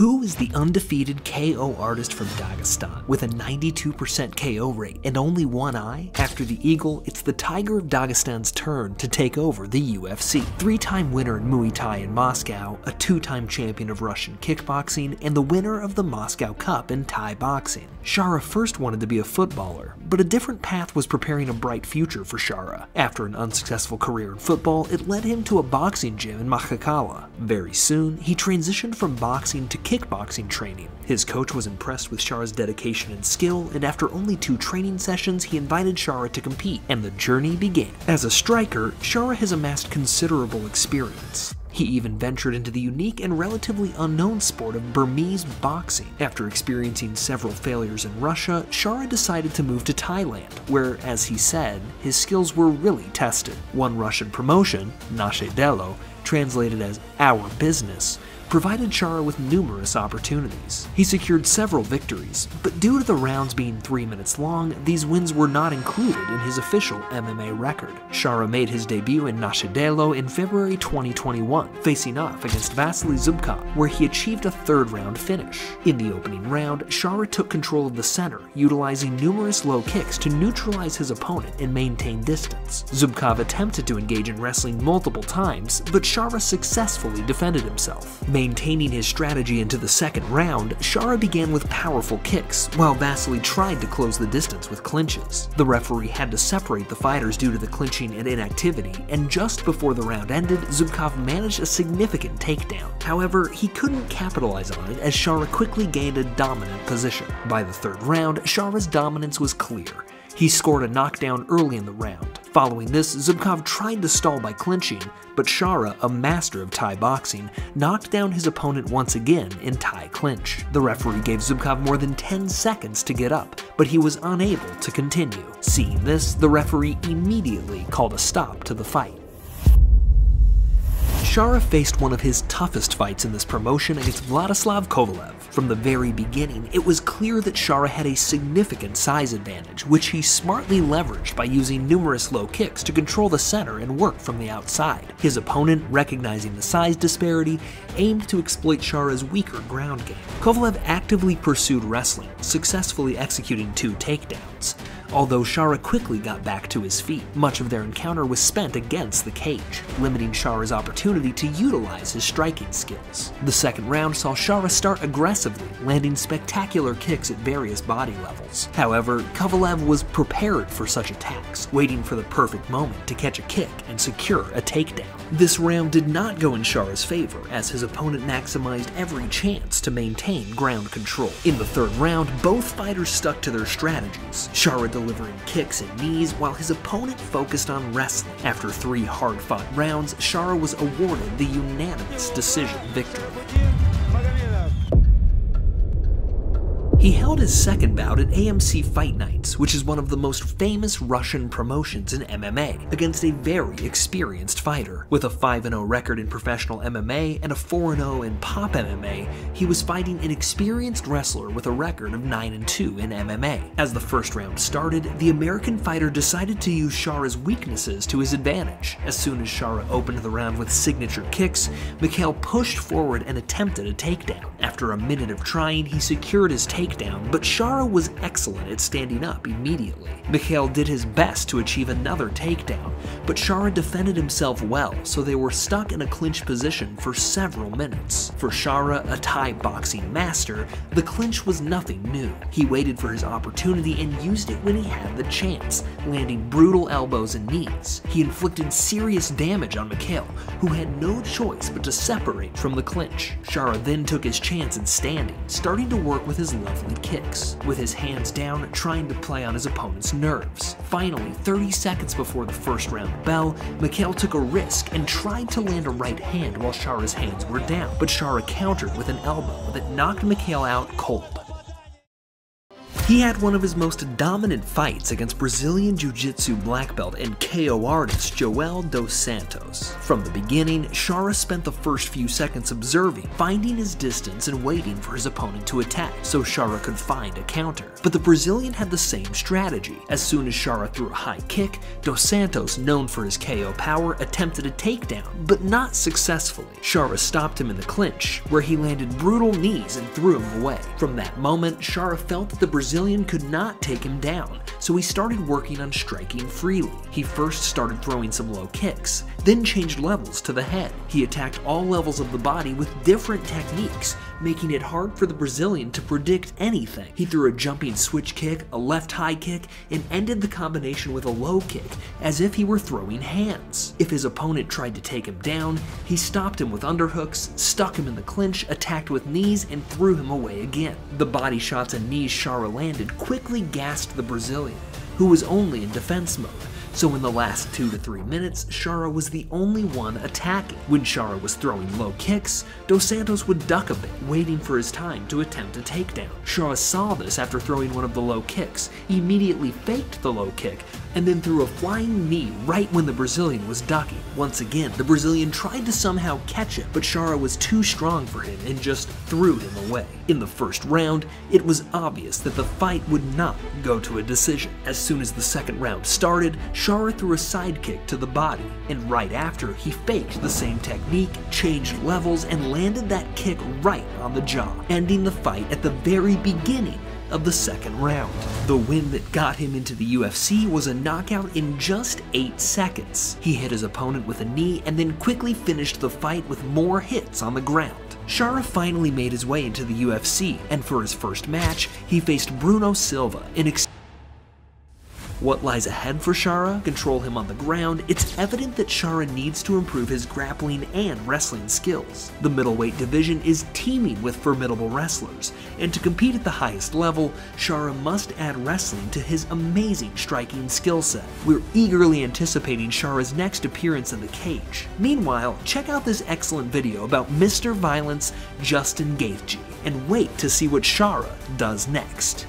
Who is the undefeated KO artist from Dagestan with a 92% KO rate and only one eye? After the Eagle, it's the Tiger of Dagestan's turn to take over the UFC. Three-time winner in Muay Thai in Moscow, a two-time champion of Russian kickboxing, and the winner of the Moscow Cup in Thai boxing. Shara first wanted to be a footballer, but a different path was preparing a bright future for Shara. After an unsuccessful career in football, it led him to a boxing gym in Makhachkala. Very soon, he transitioned from boxing to kickboxing training. His coach was impressed with Shara's dedication and skill, and after only 2 training sessions, he invited Shara to compete, and the journey began. As a striker, Shara has amassed considerable experience. He even ventured into the unique and relatively unknown sport of Burmese boxing. After experiencing several failures in Russia, Shara decided to move to Thailand, where, as he said, his skills were really tested. One Russian promotion, Naše Delo, translated as Our Business, provided Shara with numerous opportunities. He secured several victories, but due to the rounds being 3 minutes long, these wins were not included in his official MMA record. Shara made his debut in Naše Delo in February 2021, facing off against Vasily Zubkov, where he achieved a 3rd round finish. In the opening round, Shara took control of the center, utilizing numerous low kicks to neutralize his opponent and maintain distance. Zubkov attempted to engage in wrestling multiple times, but Shara successfully defended himself. Maintaining his strategy into the 2nd round, Shara began with powerful kicks, while Vasily tried to close the distance with clinches. The referee had to separate the fighters due to the clinching and inactivity, and just before the round ended, Zubkov managed a significant takedown. However, he couldn't capitalize on it as Shara quickly gained a dominant position. By the 3rd round, Shara's dominance was clear. He scored a knockdown early in the round. Following this, Zubkov tried to stall by clinching, but Shara, a master of Thai boxing, knocked down his opponent once again in Thai clinch. The referee gave Zubkov more than 10 seconds to get up, but he was unable to continue. Seeing this, the referee immediately called a stop to the fight. Shara faced one of his toughest fights in this promotion against Vladislav Kovalev. From the very beginning, it was clear that Shara had a significant size advantage, which he smartly leveraged by using numerous low kicks to control the center and work from the outside. His opponent, recognizing the size disparity, aimed to exploit Shara's weaker ground game. Kovalev actively pursued wrestling, successfully executing 2 takedowns. Although Shara quickly got back to his feet, much of their encounter was spent against the cage, limiting Shara's opportunity to utilize his striking skills. The 2nd round saw Shara start aggressively, landing spectacular kicks at various body levels. However, Kovalev was prepared for such attacks, waiting for the perfect moment to catch a kick and secure a takedown. This round did not go in Shara's favor, as his opponent maximized every chance to maintain ground control. In the 3rd round, both fighters stuck to their strategies, Shara delivering kicks and knees while his opponent focused on wrestling. After 3 hard-fought rounds, Shara was awarded the unanimous decision victory. He held his 2nd bout at AMC Fight Nights, which is one of the most famous Russian promotions in MMA, against a very experienced fighter. With a 5-0 record in professional MMA and a 4-0 in Pop MMA, he was fighting an experienced wrestler with a record of 9-2 in MMA. As the 1st round started, the American fighter decided to use Shara's weaknesses to his advantage. As soon as Shara opened the round with signature kicks, Mikhail pushed forward and attempted a takedown. After a minute of trying, he secured his takedown, but Shara was excellent at standing up immediately. Mikhail did his best to achieve another takedown, but Shara defended himself well, so they were stuck in a clinch position for several minutes. For Shara, a Thai boxing master, the clinch was nothing new. He waited for his opportunity and used it when he had the chance, landing brutal elbows and knees. He inflicted serious damage on Mikhail, who had no choice but to separate from the clinch. Shara then took his chance in standing, starting to work with his lovely kicks, with his hands down, trying to play on his opponent's nerves. Finally, 30 seconds before the 1st round bell, Mikhail took a risk and tried to land a right hand while Shara's hands were down, but Shara countered with an elbow that knocked Mikhail out cold. He had one of his most dominant fights against Brazilian Jiu-Jitsu black belt and KO artist Joel dos Santos. From the beginning, Shara spent the first few seconds observing, finding his distance and waiting for his opponent to attack so Shara could find a counter. But the Brazilian had the same strategy. As soon as Shara threw a high kick, dos Santos, known for his KO power, attempted a takedown, but not successfully. Shara stopped him in the clinch, where he landed brutal knees and threw him away. From that moment, Shara felt that the Brazilian could not take him down, so he started working on striking freely. He first started throwing some low kicks, then changed levels to the head. He attacked all levels of the body with different techniques, making it hard for the Brazilian to predict anything. He threw a jumping switch kick, a left high kick, and ended the combination with a low kick, as if he were throwing hands. If his opponent tried to take him down, he stopped him with underhooks, stuck him in the clinch, attacked with knees, and threw him away again. The body shots and knees Shara landed quickly gassed the Brazilian, who was only in defense mode. So in the last 2 to 3 minutes, Shara was the only one attacking. When Shara was throwing low kicks, dos Santos would duck a bit, waiting for his time to attempt a takedown. Shara saw this after throwing one of the low kicks. He immediately faked the low kick, and then threw a flying knee right when the Brazilian was ducking. Once again, the Brazilian tried to somehow catch him, but Shara was too strong for him and just threw him away. In the first round, it was obvious that the fight would not go to a decision. As soon as the second round started, Shara threw a sidekick to the body, and right after, he faked the same technique, changed levels, and landed that kick right on the jaw, ending the fight at the very beginning of the second round. The win that got him into the UFC was a knockout in just 8 seconds. He hit his opponent with a knee and then quickly finished the fight with more hits on the ground. Shara finally made his way into the UFC, and for his first match, he faced Bruno Silva, What lies ahead for Shara? Control him on the ground. It's evident that Shara needs to improve his grappling and wrestling skills. The middleweight division is teeming with formidable wrestlers, and to compete at the highest level, Shara must add wrestling to his amazing striking skill set. We're eagerly anticipating Shara's next appearance in the cage. Meanwhile, check out this excellent video about Mr. Violence Justin Gaethje, and wait to see what Shara does next.